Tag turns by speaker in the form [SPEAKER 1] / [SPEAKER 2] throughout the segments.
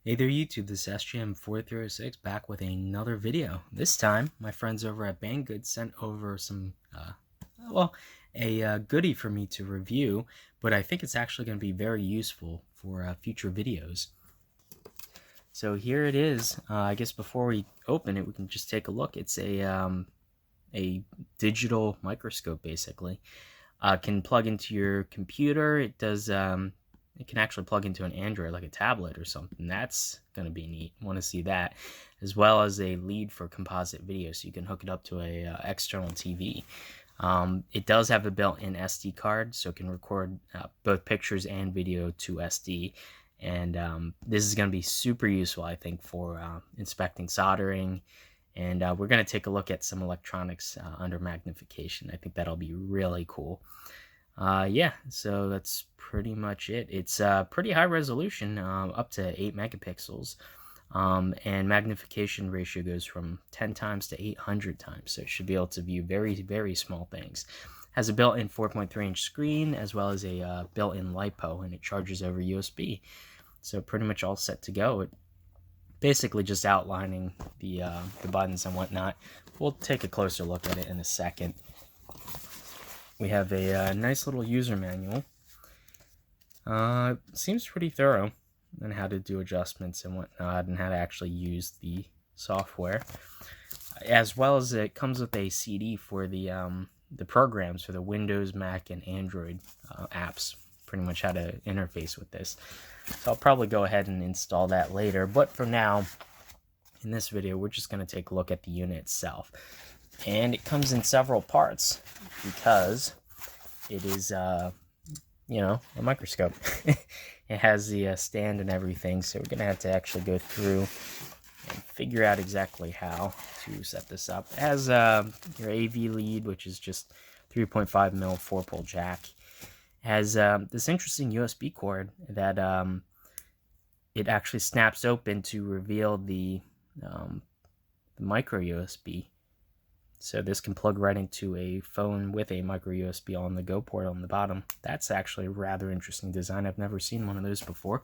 [SPEAKER 1] Hey there YouTube, this is SGM046 back with another video. This time, my friends over at Banggood sent over some, a goodie for me to review, but I think it's actually going to be very useful for future videos. So here it is. I guess before we open it, we can just take a look. It's a digital microscope, basically. Can plug into your computer. It does. It can actually plug into an Android, like a tablet or something. That's going to be neat. Want to see that, as well as a lead for composite video, so you can hook it up to a external TV. It does have a built-in SD card, so it can record both pictures and video to SD. And this is going to be super useful, I think, for inspecting soldering. And we're going to take a look at some electronics under magnification. I think that'll be really cool. Yeah, so that's pretty much it. It's pretty high resolution, up to 8 megapixels. And magnification ratio goes from 10 times to 800 times. So it should be able to view very, very small things. Has a built-in 4.3-inch screen, as well as a built-in LiPo, and it charges over USB. So pretty much all set to go. It basically just outlining the buttons and whatnot. We'll take a closer look at it in a second. We have a nice little user manual. Seems pretty thorough on how to do adjustments and whatnot, and how to actually use the software. As well as it comes with a CD for the programs for the Windows, Mac, and Android apps. Pretty much how to interface with this. So I'll probably go ahead and install that later. But for now, in this video, we're just going to take a look at the unit itself. And it comes in several parts because it is, a microscope. It has the stand and everything, so we're going to have to actually go through and figure out exactly how to set this up. It has your AV lead, which is just 3.5 mil 4-pole jack. It has this interesting USB cord that it actually snaps open to reveal the micro USB. So this can plug right into a phone with a micro USB on the go port on the bottom. That's actually a rather interesting design. I've never seen one of those before.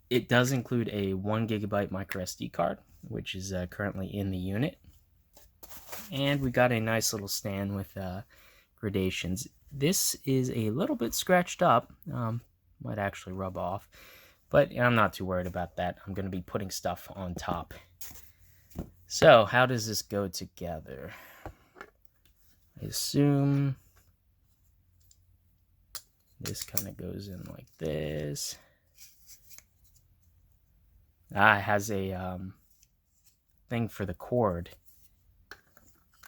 [SPEAKER 1] It does include a 1 GB micro SD card, which is currently in the unit. And we got a nice little stand with gradations. This is a little bit scratched up. Might actually rub off. But I'm not too worried about that. I'm going to be putting stuff on top. So how does this go together? I assume this kind of goes in like this. It has a thing for the cord.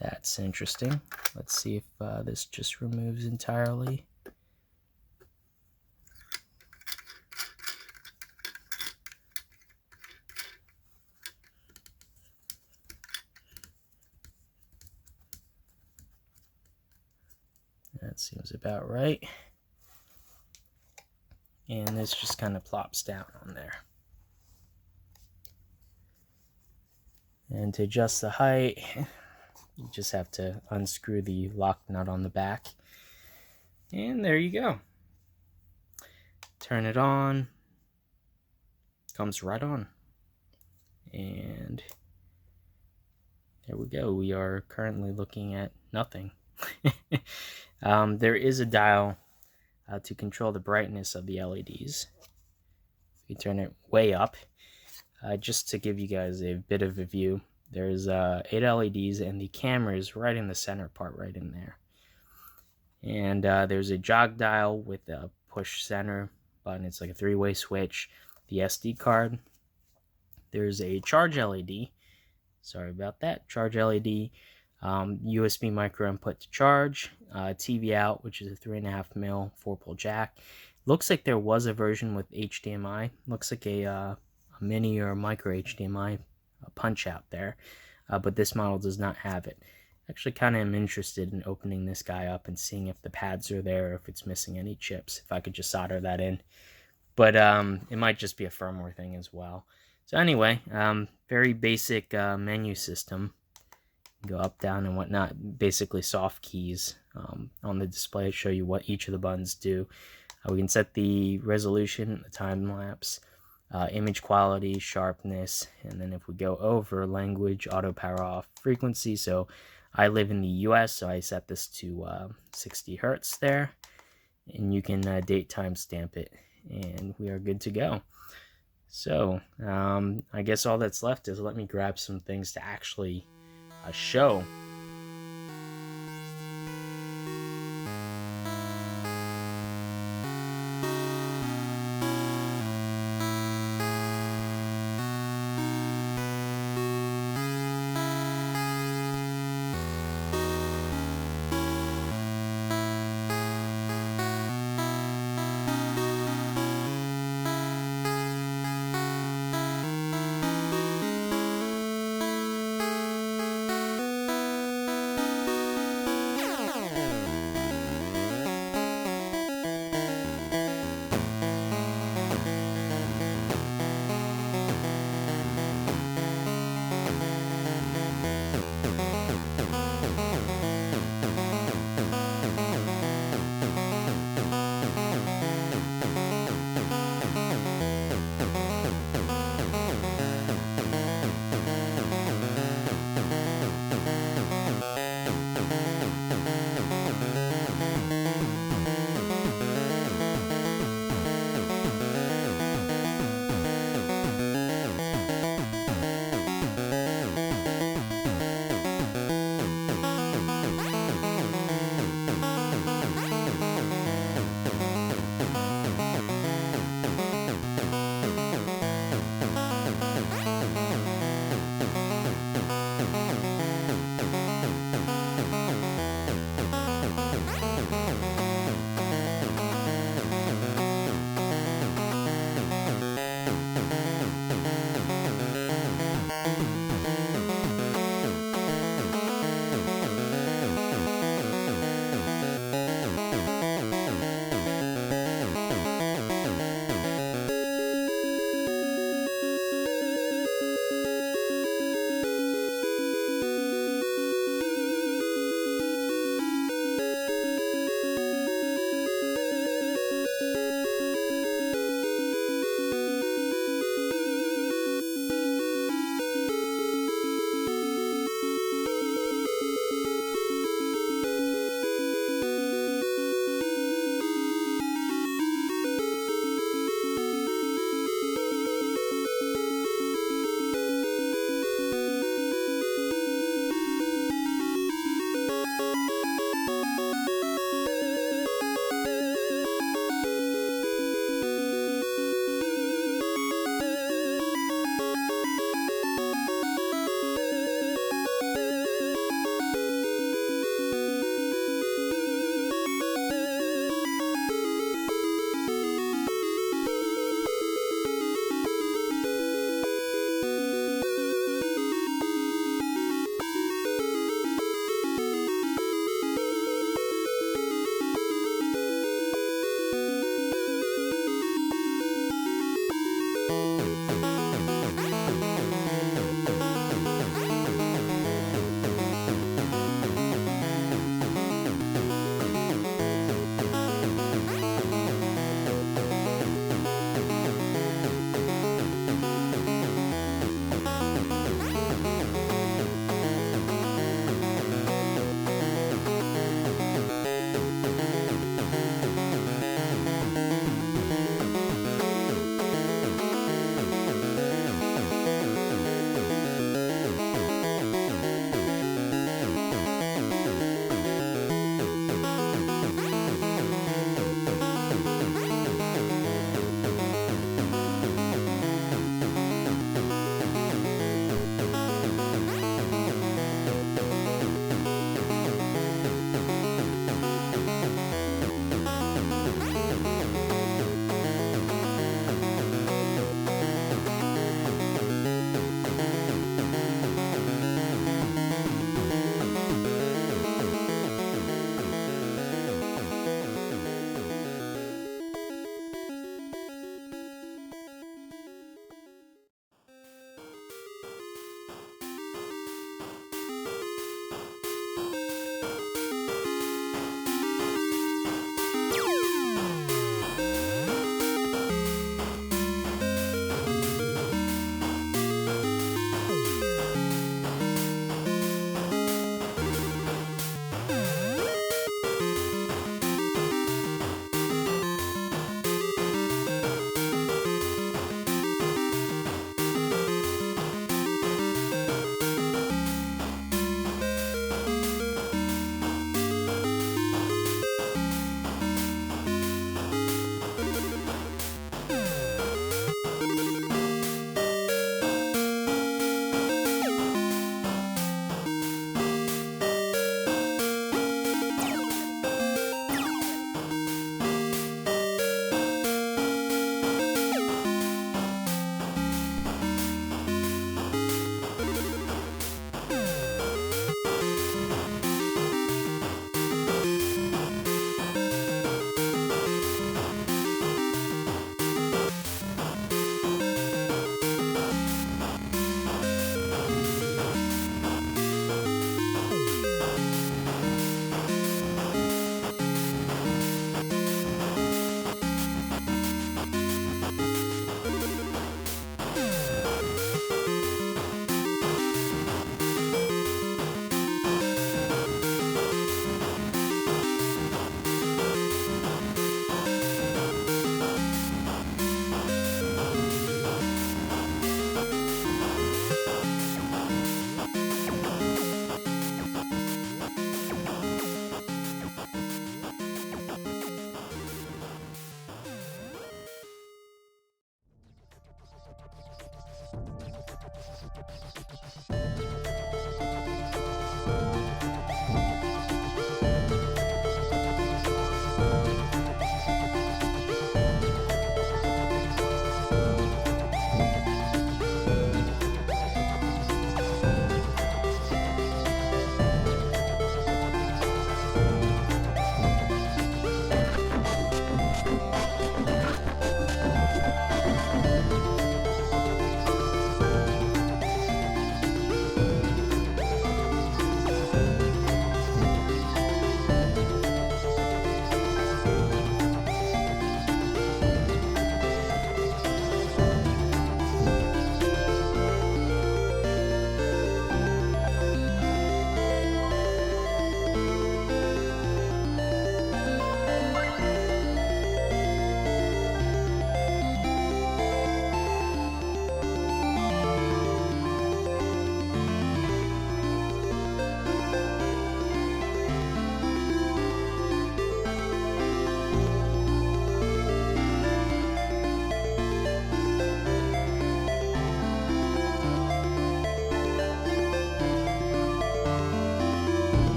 [SPEAKER 1] That's interesting. Let's see if this just removes entirely. That seems about right. And this just kind of plops down on there. And to adjust the height, you just have to unscrew the lock nut on the back. And there you go. Turn it on. Comes right on. And there we go. We are currently looking at nothing. There is a dial to control the brightness of the LEDs. You turn it way up. Just to give you guys a bit of a view, there's 8 LEDs, and the camera is right in the center part, right in there. And there's a jog dial with a push center button. It's like a 3-way switch. The SD card. There's a charge LED. Sorry about that. Charge LED. USB micro input to charge. TV out, which is a 3.5 mil 4-pole jack. Looks like there was a version with HDMI. Looks like a mini or micro HDMI punch out there, but this model does not have it. Actually, kind of am interested in opening this guy up and seeing if the pads are there, or if it's missing any chips, if I could just solder that in. But it might just be a firmware thing as well. So anyway, very basic menu system. Go up, down, and whatnot. Basically soft keys on the display to show you what each of the buttons do. We can set the resolution, the time lapse, image quality, sharpness, and then if we go over language, auto power off, frequency. So I live in the US, so I set this to 60 hertz there, and you can date time stamp it, and we are good to go. So I guess all that's left is let me grab some things to actually show.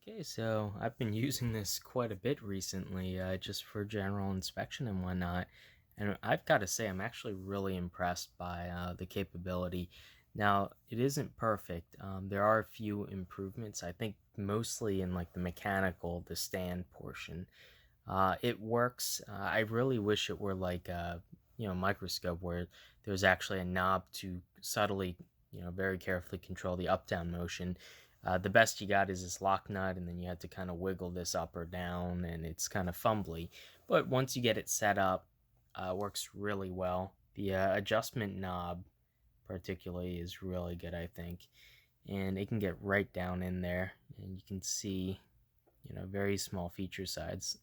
[SPEAKER 1] Okay, so I've been using this quite a bit recently, just for general inspection and whatnot. And I've got to say, I'm actually really impressed by the capability. Now, it isn't perfect. There are a few improvements, I think mostly in like the mechanical, the stand portion. It works. I really wish it were like Microscope, where there's actually a knob to subtly, very carefully control the up-down motion. The best you got is this lock nut, and then you have to kind of wiggle this up or down, and it's kind of fumbly. But once you get it set up, it works really well. The adjustment knob, particularly, is really good, I think, and it can get right down in there, and you can see very small feature size.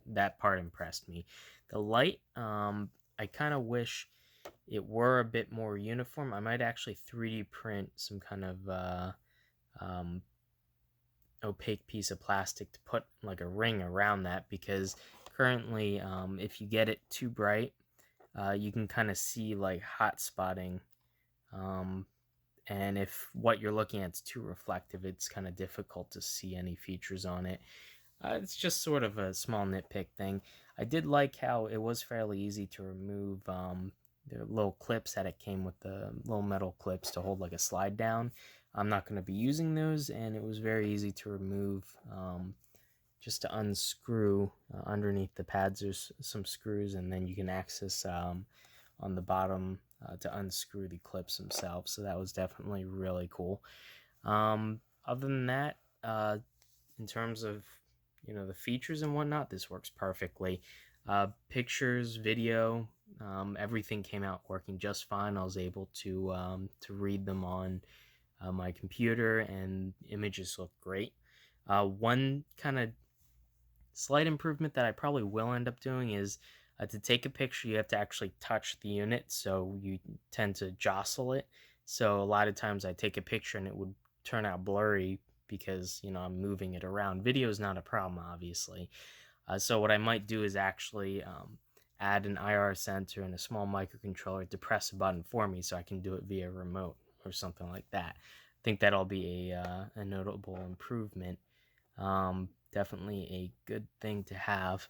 [SPEAKER 1] That part impressed me. The light, I kind of wish it were a bit more uniform. I might actually 3D print some kind of um, opaque piece of plastic to put like a ring around that, because currently, if you get it too bright, you can kind of see like hot spotting. Um, and if what you're looking at is too reflective, it's kind of difficult to see any features on it. It's just sort of a small nitpick thing. I did like how it was fairly easy to remove the little clips that it came with, the little metal clips to hold like a slide down. I'm not going to be using those, and it was very easy to remove. Just to unscrew underneath the pads, there's some screws, and then you can access on the bottom to unscrew the clips themselves. So that was definitely really cool. Other than that, in terms of the features and whatnot, this works perfectly. Pictures, video, everything came out working just fine. I was able to read them on my computer, and images look great. One kind of slight improvement that I probably will end up doing is to take a picture, you have to actually touch the unit, so you tend to jostle it. So a lot of times I take a picture and it would turn out blurry because I'm moving it around. Video is not a problem, obviously. So what I might do is actually add an IR sensor and a small microcontroller to press a button for me, so I can do it via remote or something like that. I think that'll be a notable improvement. Definitely a good thing to have.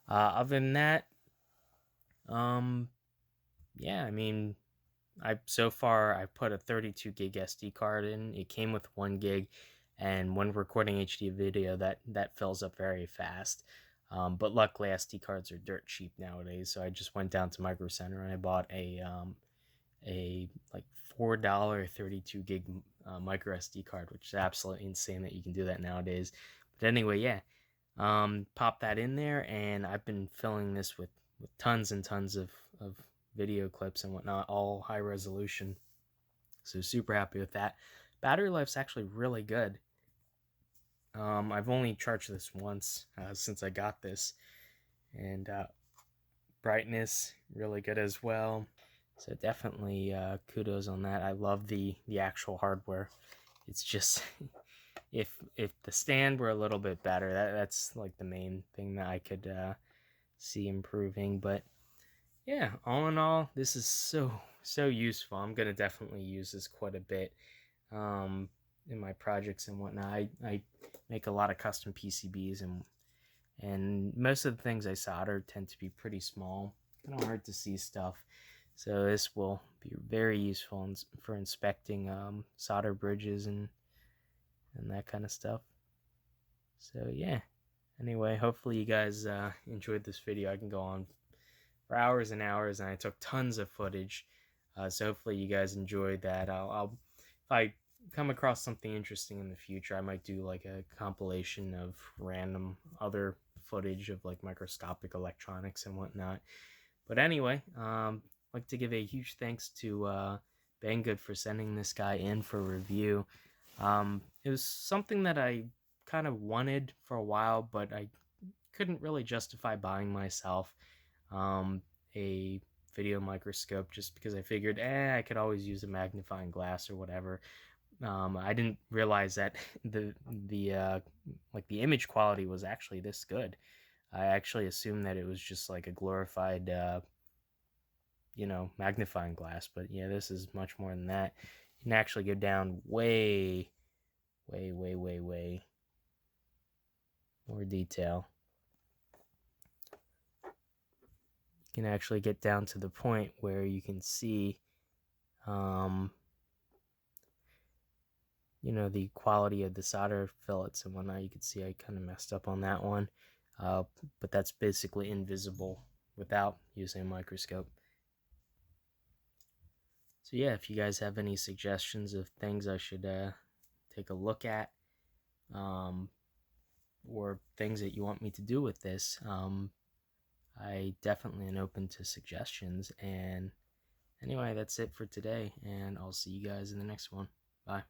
[SPEAKER 1] Other than that, yeah, I mean, so far I put a 32 gig SD card in. It came with 1 gig, and when recording HD video, that fills up very fast. But luckily SD cards are dirt cheap nowadays, so I just went down to Micro Center and I bought a like $4 32 gig micro SD card, which is absolutely insane that you can do that nowadays. But anyway, yeah, pop that in there, and I've been filling this with tons and tons of video clips and whatnot, all high resolution. So super happy with that. Battery life's actually really good. I've only charged this once since I got this, and brightness really good as well. So definitely kudos on that. I love the actual hardware. It's just if the stand were a little bit better, that's like the main thing that I could see improving. But yeah, all in all, this is so useful. I'm gonna definitely use this quite a bit in my projects and whatnot. I make a lot of custom PCBs, and most of the things I solder tend to be pretty small, kind of hard to see stuff. So this will be very useful for inspecting solder bridges and that kind of stuff. So yeah, anyway, hopefully you guys enjoyed this video. I can go on for hours and hours, and I took tons of footage. So hopefully you guys enjoyed that. I'll if I come across something interesting in the future, I might do like a compilation of random other footage of like microscopic electronics and whatnot. But anyway, I'd like to give a huge thanks to Banggood for sending this guy in for review. It was something that I kind of wanted for a while, but I couldn't really justify buying myself a video microscope, just because I figured, I could always use a magnifying glass or whatever. I didn't realize that the like the image quality was actually this good. I actually assumed that it was just like a glorified magnifying glass, but yeah, this is much more than that. You can actually go down way more detail. You can actually get down to the point where you can see you know, the quality of the solder fillets and whatnot. You can see I kind of messed up on that one, but that's basically invisible without using a microscope. So yeah, if you guys have any suggestions of things I should take a look at, or things that you want me to do with this, I definitely am open to suggestions. And anyway, that's it for today, and I'll see you guys in the next one. Bye.